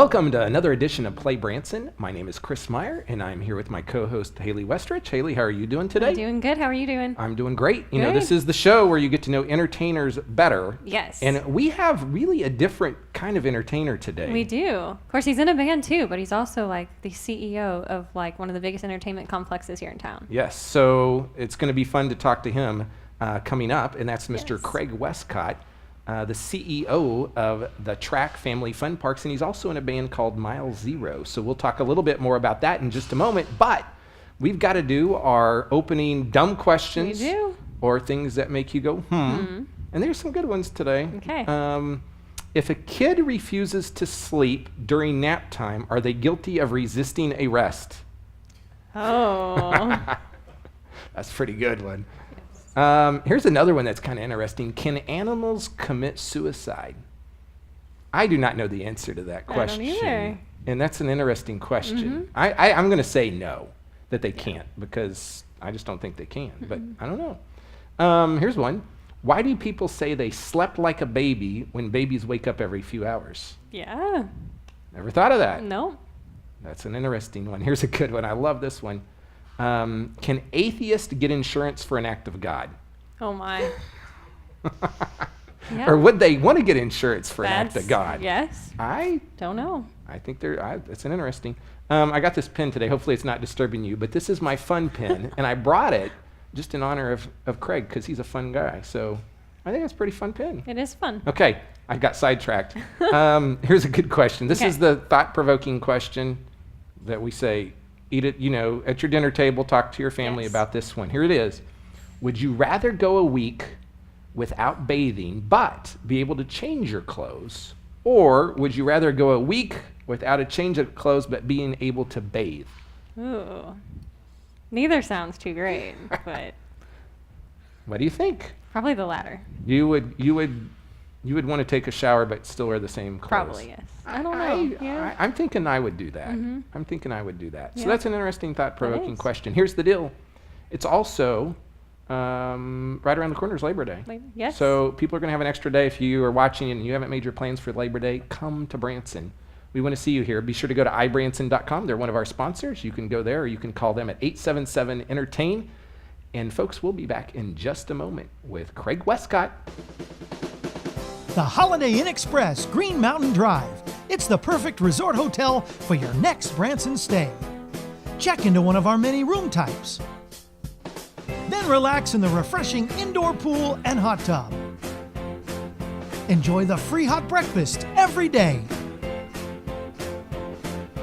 Welcome to another edition of Play Branson. My name is Chris Meyer, and I'm here with my co-host, Haley Westrich. Haley, how are you doing today? I'm doing good. How are you doing? I'm doing great. You know, Good. this is the show where you get to know entertainers better. Yes. And we have really a different kind of entertainer today. We do. Of course, he's in a band too, but he's also like the CEO of like one of the biggest entertainment complexes here in town. Yes, so it's going to be fun to talk to him coming up, and that's Mr. Yes. Craig Wescott, the CEO of the Track Family Fun Parks, and he's also in a band called Mile Zero. So we'll talk a little bit more about that in just a moment, but we've got to do our opening dumb questions. We do. Or things that make you go, And there's some good ones today. Okay. If a kid refuses to sleep during nap time, are they guilty of resisting arrest? Oh. That's a pretty good one. Here's another one that's kind of interesting. Can animals commit suicide? I do not know the answer to that question. I don't either. And that's an interesting question. I'm going to say no, that they can't, because I just don't think they can. But I don't know. Here's one. Why do people say they slept like a baby when babies wake up every few hours? Yeah. Never thought of that. No. That's an interesting one. Here's a good one. I love this one. Can atheists get insurance for an act of God? Oh my. Yeah. Or would they want to get insurance for an act of God? Yes. I Don't know. think it's an interesting. I got this pen today. Hopefully it's not disturbing you, but this is my fun pen, and I brought it just in honor of Craig because he's a fun guy. So I think that's a pretty fun pen. It is fun. Okay, I got sidetracked. Here's a good question. This is the thought-provoking question that we say, eat it, at your dinner table, talk to your family Yes. about this one. Here it is. Would you rather go a week without bathing but be able to change your clothes? Or would you rather go a week without a change of clothes but being able to bathe? Ooh. Neither sounds too great, but What do you think? probably the latter. You would want to take a shower but still wear the same clothes? Probably, yes. I don't know. Yeah. I'm thinking I would do that. I'm thinking I would do that. So Yeah. that's an interesting thought-provoking is. question. Here's the deal. It's also right around the corner is Labor Day. Yes. So people are going to have an extra day. If you are watching and you haven't made your plans for Labor Day, come to Branson. We want to see you here. Be sure to go to ibranson.com. They're one of our sponsors. You can go there or you can call them at 877-ENTERTAIN. And folks, we'll be back in just a moment with Craig Wescott. The Holiday Inn Express, Green Mountain Drive. It's the perfect resort hotel for your next Branson stay. Check into one of our many room types. Then relax in the refreshing indoor pool and hot tub. Enjoy the free hot breakfast every day.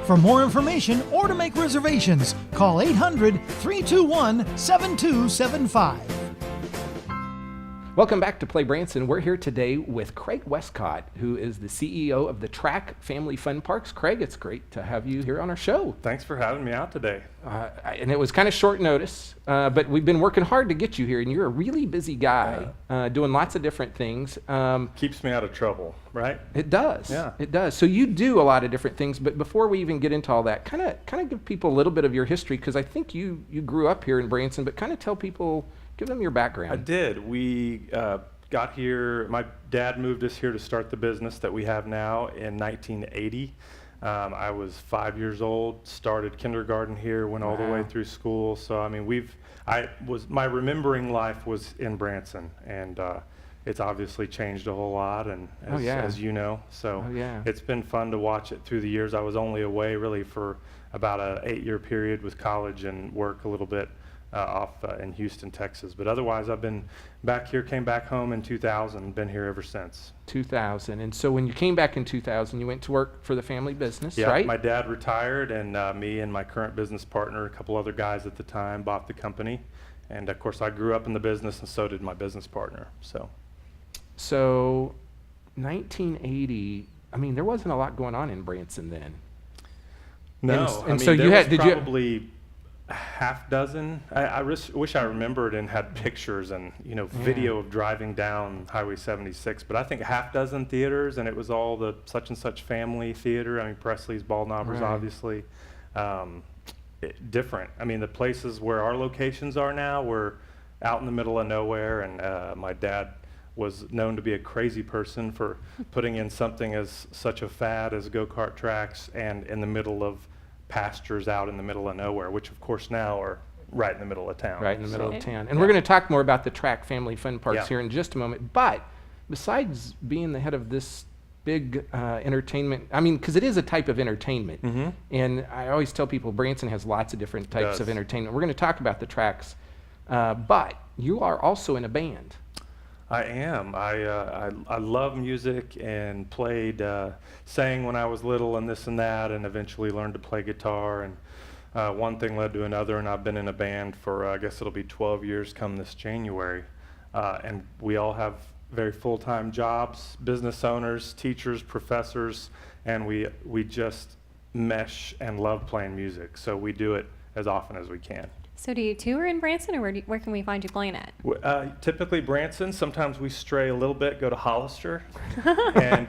For more information or to make reservations, call 800-321-7275. Welcome back to Play Branson. We're here today with Craig Wescott, who is the CEO of the Track Family Fun Parks. Craig, it's great to have you here on our show. Thanks for having me out today. And it was kind of short notice, but we've been working hard to get you here, and you're a really busy guy, doing lots of different things. Keeps me out of trouble, right? It does. Yeah. It does. So you do a lot of different things, but before we even get into all that, kind of give people a little bit of your history, because I think you grew up here in Branson, but kind of tell people, give them your background. I did. We got here, my dad moved us here to start the business that we have now in 1980. I was 5 years old, started kindergarten here, went all the way through school. So, I mean, my remembering life was in Branson, and it's obviously changed a whole lot, and as you know. So it's been fun to watch it through the years. I was only away really for about an 8-year period with college and work a little bit off in Houston, Texas. But otherwise, I've been back here, came back home in 2000, been here ever since. 2000. And so when you came back in 2000, you went to work for the family business, Yeah, right? my dad retired, and me and my current business partner, a couple other guys at the time, bought the company. And of course, I grew up in the business, and so did my business partner. So 1980, I mean, there wasn't a lot going on in Branson then. No, and so you had, did probably half dozen. I wish I remembered and had pictures and video of driving down Highway 76. But I think half dozen theaters, and it was all the such and such family theater. I mean, Presley's, Ball Knobbers, obviously. Different. I mean, the places where our locations are now were out in the middle of nowhere, and my dad was known to be a crazy person for putting in something as such a fad as go-kart tracks and in the middle of pastures out in the middle of nowhere, which of course now are right in the middle of town. Right in the middle So- of town. And we're going to talk more about the track family fun parks Yeah. here in just a moment. But besides being the head of this big entertainment, I mean, because it is a type of entertainment. Mhm. And I always tell people Branson has lots of different types of does. entertainment. We're going to talk about the tracks. But you are also in a band. I am. I love music and played, sang when I was little and this and that, and eventually learned to play guitar. And one thing led to another, and I've been in a band for, I guess it'll be 12 years come this January. And we all have very full-time jobs, business owners, teachers, professors, and we just mesh and love playing music. So we do it as often as we can. So do you tour in Branson, or where can we find you playing at? Typically Branson. Sometimes we stray a little bit, go to Hollister, and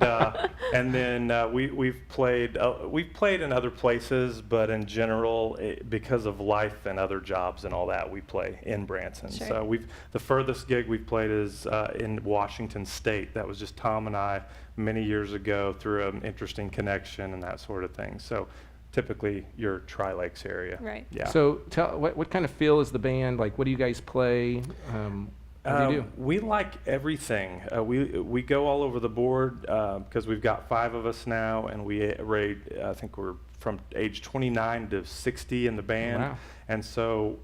then we've played in other places, but in general, because of life and other jobs and all that, we play in Branson. Sure. So the furthest gig we've played is in Washington State. That was just Tom and I many years ago through an interesting connection and that sort of thing. So typically your Tri-Lakes area. Right. Yeah. So tell what kind of feel is the band? Like, what do you guys play? What do you do? We like everything. We go all over the board because we've got 5 of us now, and we rate. I think we're from age 29 to 60 in the band, Wow. and so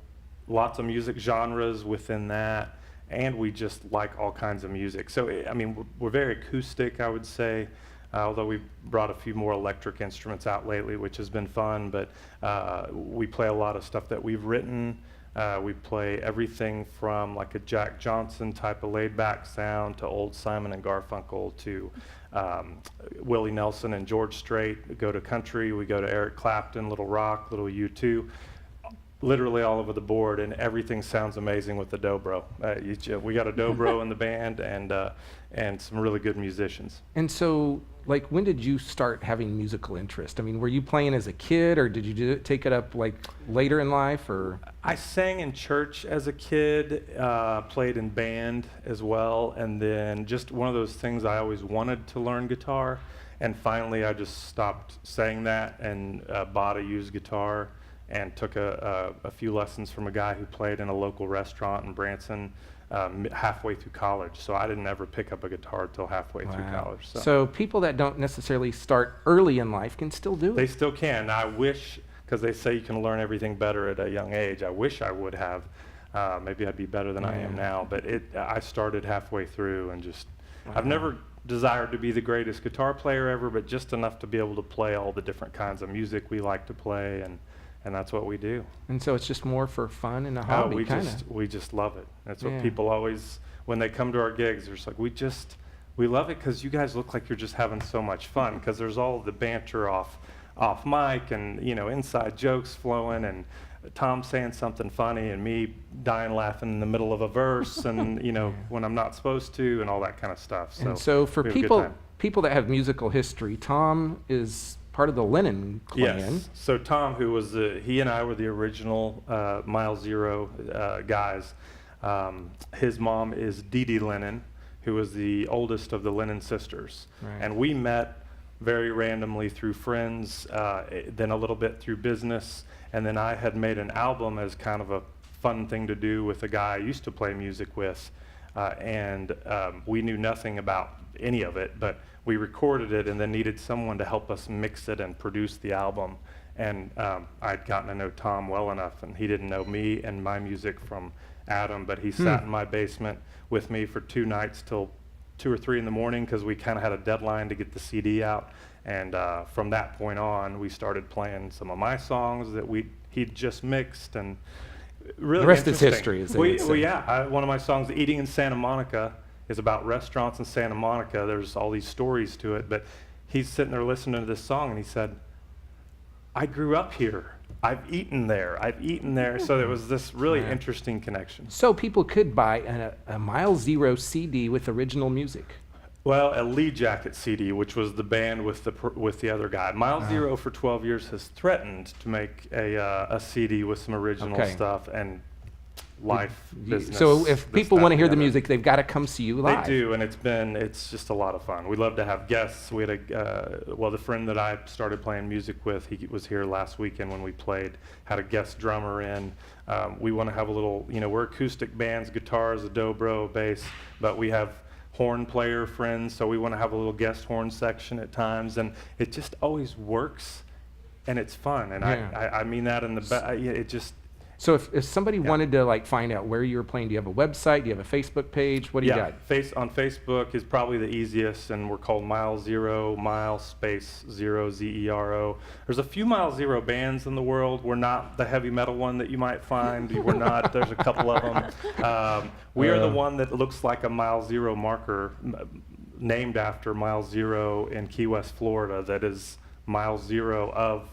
lots of music genres within that, and we just like all kinds of music. So I mean, we're very acoustic, I would say. Although we've brought a few more electric instruments out lately, which has been fun, but we play a lot of stuff that we've written. We play everything from like a Jack Johnson type of laid-back sound to old Simon and Garfunkel to Willie Nelson and George Strait. We go to country, we go to Eric Clapton, Little Rock, Little U2. Literally all over the board, and everything sounds amazing with the dobro. We got a dobro in the band, and some really good musicians. And so, like, when did you start having musical interest? I mean, were you playing as a kid, or did you take it up like later in life, or? I sang in church as a kid, played in band as well, and then just one of those things, I always wanted to learn guitar, and finally I just stopped saying that and bought a used guitar and took a few lessons from a guy who played in a local restaurant in Branson halfway through college. So I didn't ever pick up a guitar till halfway through Wow. college. So people that don't necessarily start early in life can still do They it. still can. I wish, because they say you can learn everything better at a young age. I wish I would have. Maybe I'd be better than I am Yeah. now. But I started halfway through and just, I've Wow. never desired to be the greatest guitar player ever, but just enough to be able to play all the different kinds of music we like to play, and that's what we do. And so it's just more for fun and a Oh, hobby, we kind we just love it. That's what Yeah. people always, when they come to our gigs, they're just like, we love it because you guys look like you're just having so much fun, because there's all the banter off mic and, inside jokes flowing, and Tom saying something funny and me dying laughing in the middle of a verse and, when I'm not supposed to, and all that kind of stuff. And so for we have a good time. people that have musical history, Tom is part of the Lennon clan. Yes. So Tom, who was he and I were the original Mile Zero guys. His mom is Dee Dee Lennon, who was the oldest of the Lennon sisters. Right. And we met very randomly through friends, then a little bit through business. And then I had made an album as kind of a fun thing to do with a guy I used to play music with. And we knew nothing about any of it, but we recorded it and then needed someone to help us mix it and produce the album. And I'd gotten to know Tom well enough, and he didn't know me and my music from Adam, but he sat in my basement with me for 2 nights till 2 or 3 in the morning, because we kind of had a deadline to get the CD out. And from that point on, we started playing some of my songs that he'd just mixed, and really The rest is interesting. history, as they would say. Well, yeah, one of my songs, Eating in Santa Monica, is about restaurants in Santa Monica. There's all these stories to it, but he's sitting there listening to this song, and he said, I grew up here. I've eaten there. So there was this really Wow. interesting connection. So people could buy a Mile Zero CD with original music. Well, a Lead Jacket CD, which was the band with the other guy. Mile Zero for 12 years has threatened to make a CD with some original Okay. stuff, and life, business. So if this, people that, want to and hear the other. music, they've got to come see you live. They do, and it's just a lot of fun. We love to have guests. We had the friend that I started playing music with, he was here last weekend when we played, had a guest drummer in. We want to have a little, we're acoustic bands, guitars, a dobro, bass, but we have horn player friends, so we want to have a little guest horn section at times, and it just always works, and it's fun, and Yeah. I mean that in the it just. So if somebody wanted to like find out where you were playing, do you have a website? Do you have a Facebook page? What do you got? On Facebook is probably the easiest, and we're called Mile Zero, Mile Space Zero, Zero. There's a few Mile Zero bands in the world. We're not the heavy metal one that you might find. We're not. There's a couple of them. We are the one that looks like a Mile Zero marker, named after Mile Zero in Key West, Florida. That is Mile Zero of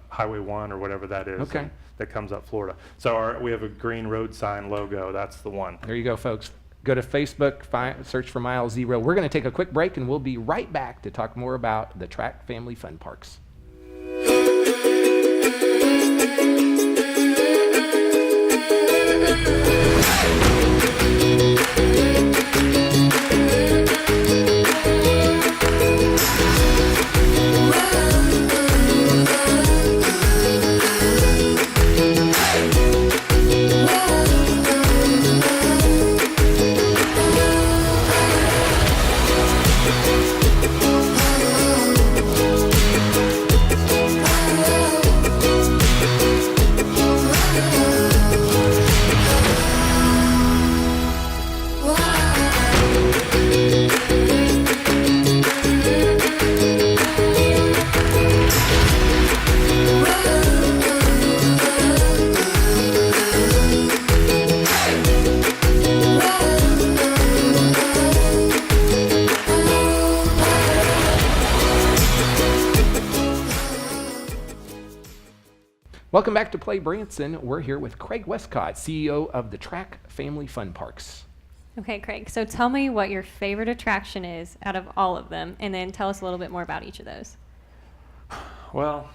Highway 1 or whatever that is. Okay. That comes up Florida. So we have a green road sign logo. That's the one. There you go, folks. Go to Facebook, search for Mile Zero. We're going to take a quick break, and we'll be right back to talk more about the Track Family Fun Parks. Welcome back to Play Branson. We're here with Craig Wescott, CEO of the Track Family Fun Parks. Okay, Craig. So tell me what your favorite attraction is out of all of them, and then tell us a little bit more about each of those. Well,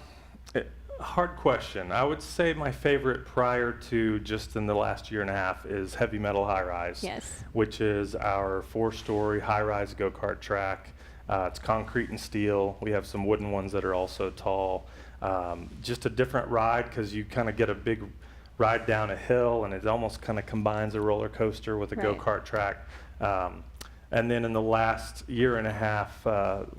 hard question. I would say my favorite prior to just in the last year and a half is Heavy Metal High Rise. Yes. Which is our 4-story high-rise go-kart track. It's concrete and steel. We have some wooden ones that are also tall. Just a different ride because you kind of get a big ride down a hill, and it almost kind of combines a roller coaster with a Right. go-kart track. And then in the last year and a half,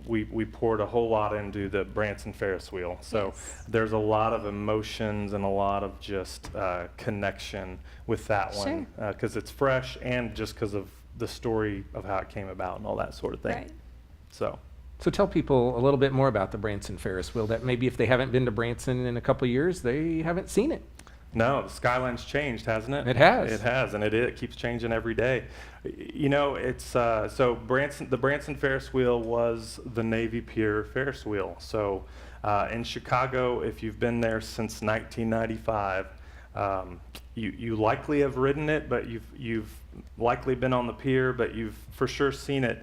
we poured a whole lot into the Branson Ferris wheel. So Yes. there's a lot of emotions and a lot of just connection with that one because it's fresh and just because of the story of how it came about and all that sort of thing. Right. So tell people a little bit more about the Branson Ferris wheel, that maybe if they haven't been to Branson in a couple of years, they haven't seen it. No, the skyline's changed, hasn't it? It has. It has, and it keeps changing every day. It's so the Branson Ferris wheel was the Navy Pier Ferris wheel. So in Chicago, if you've been there since 1995, you likely have ridden it, but you've likely been on the pier, but you've for sure seen it.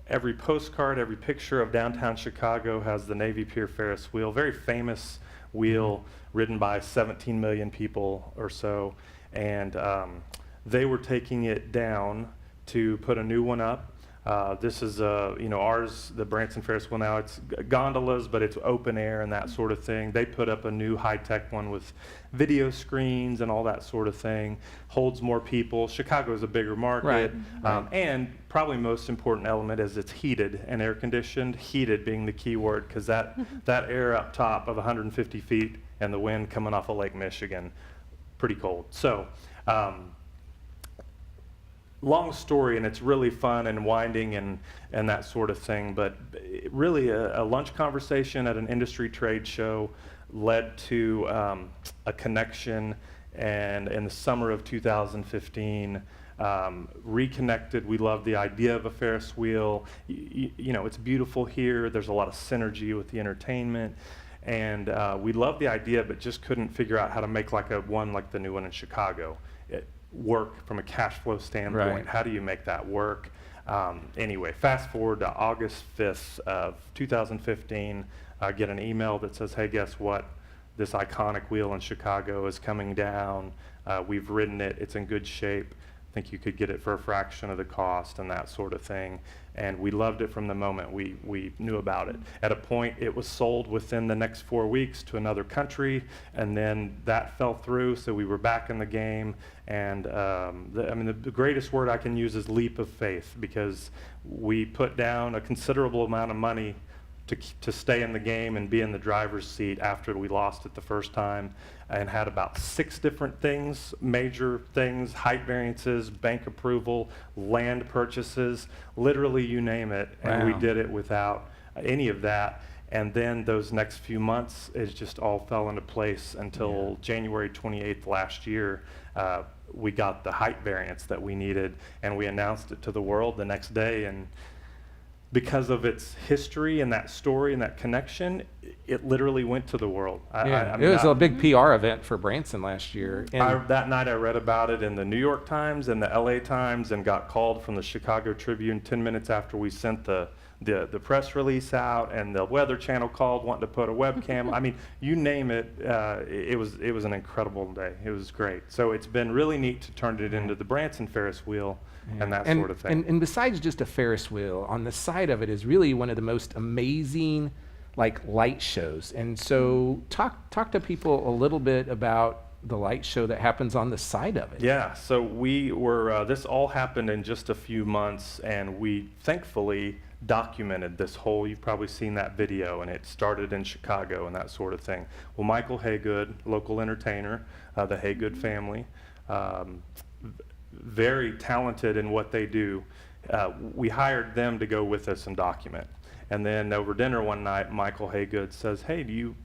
Every postcard, every picture of downtown Chicago has the Navy Pier Ferris wheel, very famous wheel ridden by 17 million people or so. And they were taking it down to put a new one up. This is, ours, the Branson Ferris wheel now, it's gondolas, but it's open air and that sort of thing. They put up a new high-tech one with video screens and all that sort of thing. Holds more people. Chicago's a bigger market. Right. And probably most important element is it's heated and air-conditioned, heated being the key word, because that air up top of 150 feet and the wind coming off of Lake Michigan, pretty cold. So, long story, and it's really fun and winding and that sort of thing, but really a lunch conversation at an industry trade show led to a connection, and in the summer of 2015 reconnected. We love the idea of a Ferris wheel. It's beautiful here. There's a lot of synergy with the entertainment, and we love the idea, but just couldn't figure out how to make like the new one in Chicago work from a cash flow standpoint. Right. How do you make that work? Anyway, fast forward to August 5th of 2015, I get an email that says, hey, guess what? this iconic wheel in Chicago is coming down. We've ridden it. It's in good shape. I think you could get it for a fraction of the cost and that sort of thing. And we loved it from the moment we knew about it. At a point, it was sold within the next 4 weeks to another country, and then that fell through, so we were back in the game. And the greatest word I can use is leap of faith, because we put down a considerable amount of money to stay in the game and be in the driver's seat after we lost it the first time, and had about 6 different things, major things, height variances, bank approval, land purchases, literally you name it. And we Wow. did it without any of that. And then those next few months, it just all fell into place until January 28th last year. We got the height variance that we needed, and we announced it to the world the next day. And because of its history and that story and that connection, it literally went to the world. It was a big PR event for Branson last year. And That night I read about it in the New York Times and the LA Times, and got called from the Chicago Tribune 10 minutes after we sent the press release out, and the Weather Channel called wanting to put a webcam. I mean, you name it, it was an incredible day. It was great. So it's been really neat to turn it into the Branson Ferris wheel and that sort of thing. And besides just a Ferris wheel, on the side of it is really one of the most amazing light shows. And so talk to people a little bit about the light show that happens on the side of it. Yeah, so we were, this all happened in just a few months, and we thankfully documented this whole, you've probably seen that video, and it started in Chicago and that sort of thing. Well, Michael Haygood, local entertainer, the Haygood family, very talented in what they do. We hired them to go with us and document. And then over dinner one night, Michael Haygood says, "Hey,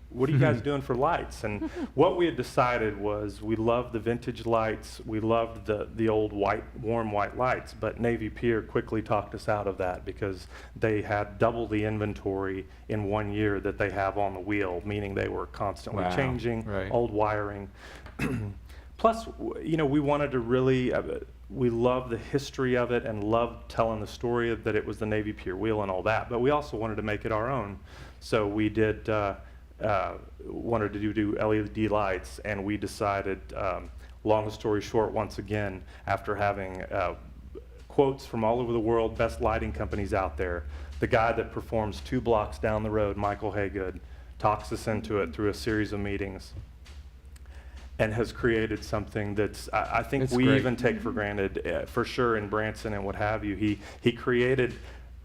what are you guys doing for lights?" And what we had decided was we loved the vintage lights. We loved the old warm white lights. But Navy Pier quickly talked us out of that, because they had double the inventory in 1 year that they have on the wheel, meaning they were constantly Wow. changing, Right. old wiring. Plus, we wanted to really, we love the history of it and loved telling the story of that it was the Navy Pier wheel and all that, but we also wanted to make it our own. So we did, wanted to do LED lights, and we decided, long story short, once again, after having quotes from all over the world, best lighting companies out there, the guy that performs 2 blocks down the road, Michael Haygood, talks us into it through a series of meetings, and has created something that's, I think It's we great. even take for granted, for sure in Branson and what have you. He created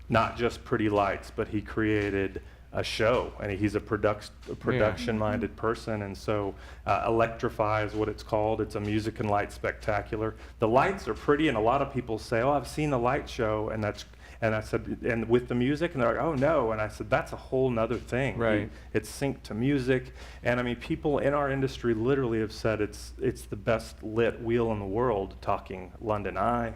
not just pretty lights, but he created a show, and he's a production-minded person, and so Electrify is what it's called. It's a music and light spectacular. The lights are pretty, and a lot of people say, "Oh, I've seen the light show," and I said, and with the music, and they're like, "Oh no," and I said, "That's a whole nother thing." Right. It's synced to music, and I mean, people in our industry literally have said it's the best lit wheel in the world, talking London Eye,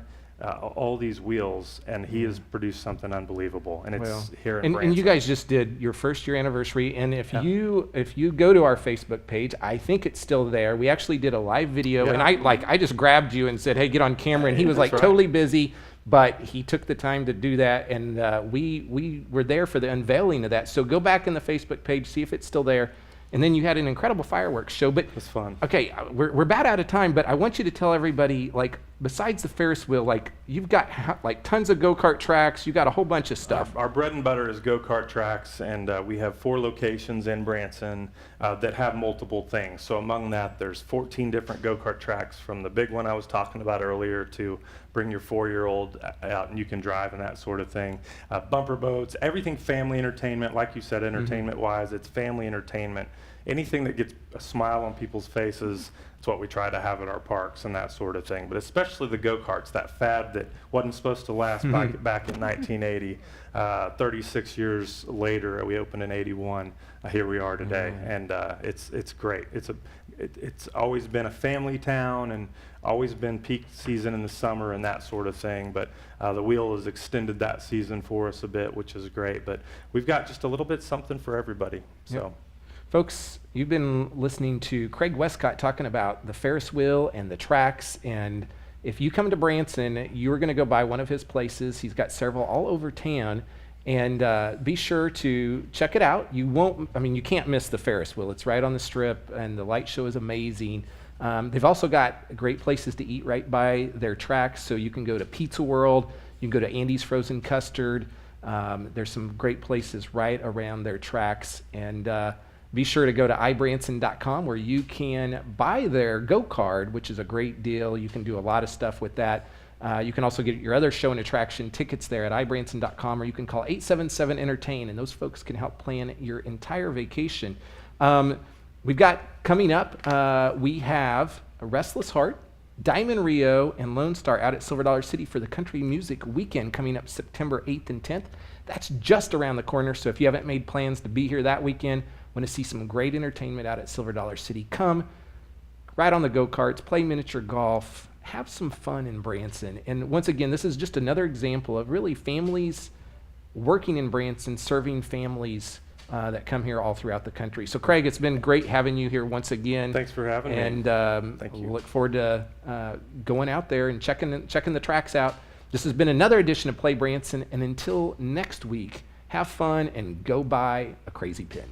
all these wheels, and he has produced something unbelievable, and it's Well, here in and Branson. you guys just did your first year anniversary, and if you go to our Facebook page, I think it's still there. We actually did a live video, and I just grabbed you and said, "Hey, get on camera," and he was That's right. totally busy, but he took the time to do that, and we were there for the unveiling of that. So go back in the Facebook page, see if it's still there. And then you had an incredible fireworks show. But It was fun. okay, we're about out of time, but I want you to tell everybody, besides the Ferris wheel, you've got tons of go-kart tracks. You got a whole bunch of stuff. Our bread and butter is go-kart tracks, and we have 4 locations in Branson that have multiple things. So among that, there's 14 different go-kart tracks, from the big one I was talking about earlier to bring your 4-year-old out and you can drive and that sort of thing. Bumper boats, everything family entertainment. Like you said, entertainment-wise, it's family entertainment. Anything that gets a smile on people's faces, it's what we try to have at our parks and that sort of thing. But especially the go-karts, that fad that wasn't supposed to last back in 1980. 36 years later, we opened in 81. Here we are today, and it's great. It's always been a family town, and always been peak season in the summer and that sort of thing. But the wheel has extended that season for us a bit, which is great. But we've got just a little bit something for everybody. So. Yep. Folks, you've been listening to Craig Wescott talking about the Ferris wheel and the tracks, and if you come to Branson, you're going to go by one of his places. He's got several all over town, And be sure to check it out. You can't miss the Ferris wheel. It's right on the strip, and the light show is amazing. They've also got great places to eat right by their tracks, so you can go to Pizza World, you can go to Andy's Frozen Custard. There's some great places right around their tracks. And be sure to go to ibranson.com where you can buy their Go Card, which is a great deal. You can do a lot of stuff with that. You can also get your other show and attraction tickets there at ibranson.com, or you can call 877-ENTERTAIN, and those folks can help plan your entire vacation. We've got coming up, we have a Restless Heart, Diamond Rio, and Lone Star out at Silver Dollar City for the Country Music Weekend coming up September 8th and 10th. That's just around the corner, so if you haven't made plans to be here that weekend, want to see some great entertainment out at Silver Dollar City, come, ride on the go-karts, play miniature golf, have some fun in Branson. And once again, this is just another example of really families working in Branson, serving families that come here all throughout the country. So Craig, it's been great having you here once again. Thanks for having me. And Thank you. look forward to going out there and checking the tracks out. This has been another edition of Play Branson, and until next week, have fun and go buy a crazy pin.